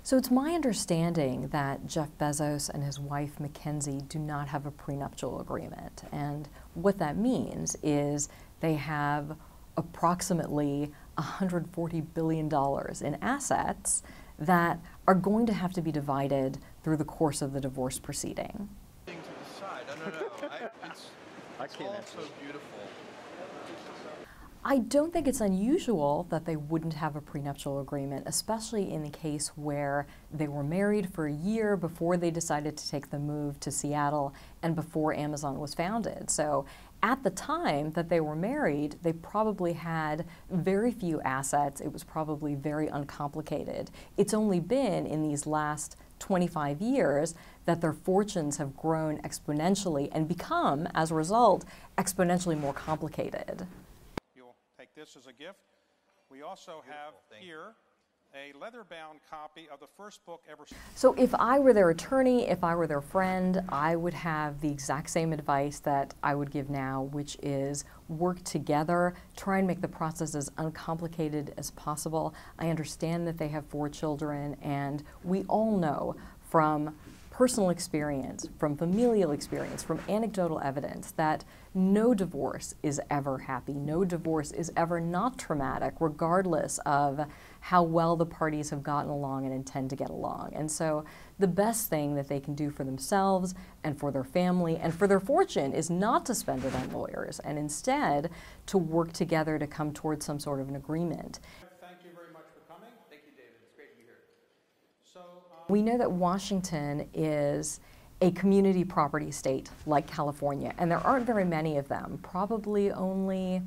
So it's my understanding that Jeff Bezos and his wife Mackenzie do not have a prenuptial agreement. And what that means is they have approximately $140 billion in assets that are going to have to be divided through the course of the divorce proceeding. To the side. No. It's all so beautiful. I don't think it's unusual that they wouldn't have a prenuptial agreement, especially in the case where they were married for a year before they decided to take the move to Seattle and before Amazon was founded. So at the time that they were married, they probably had very few assets. It was probably very uncomplicated. It's only been in these last 25 years that their fortunes have grown exponentially and become, as a result, exponentially more complicated. Take this as a gift. We also have here a leather-bound copy of the first book ever. So if I were their attorney, if I were their friend, I would have the exact same advice that I would give now, which is work together, try and make the process as uncomplicated as possible. I understand that they have 4 children, and we all know from personal experience, from familial experience, from anecdotal evidence that no divorce is ever happy. No divorce is ever not traumatic, regardless of how well the parties have gotten along and intend to get along. And so the best thing that they can do for themselves and for their family and for their fortune is not to spend it on lawyers, and instead to work together to come towards some sort of an agreement. Thank you very much for coming. Thank you, David. It's great to be here. So, we know that Washington is a community property state like California, and there aren't very many of them. Probably only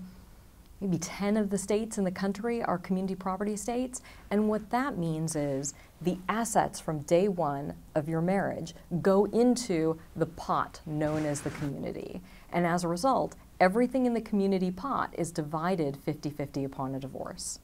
maybe 10 of the states in the country are community property states, and what that means is the assets from day one of your marriage go into the pot known as the community, and as a result, everything in the community pot is divided 50-50 upon a divorce.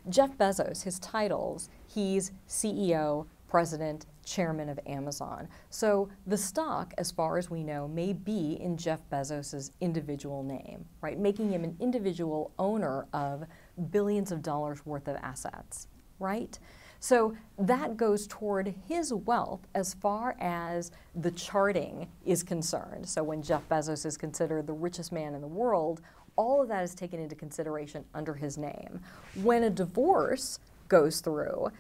Jeff Bezos, his titles, he's CEO, president, chairman of Amazon. So the stock, as far as we know, may be in Jeff Bezos's individual name, right? Making him an individual owner of billions of dollars worth of assets, right? So that goes toward his wealth as far as the charting is concerned. So when Jeff Bezos is considered the richest man in the world, all of that is taken into consideration under his name. When a divorce goes through,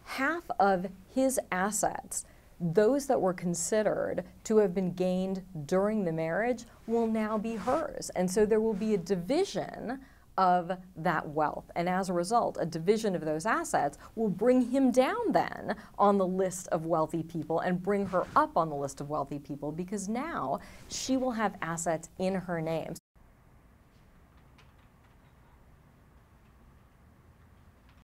half of his assets, those that were considered to have been gained during the marriage, will now be hers. And so there will be a division of that wealth. And as a result, a division of those assets will bring him down then on the list of wealthy people and bring her up on the list of wealthy people, because now she will have assets in her name.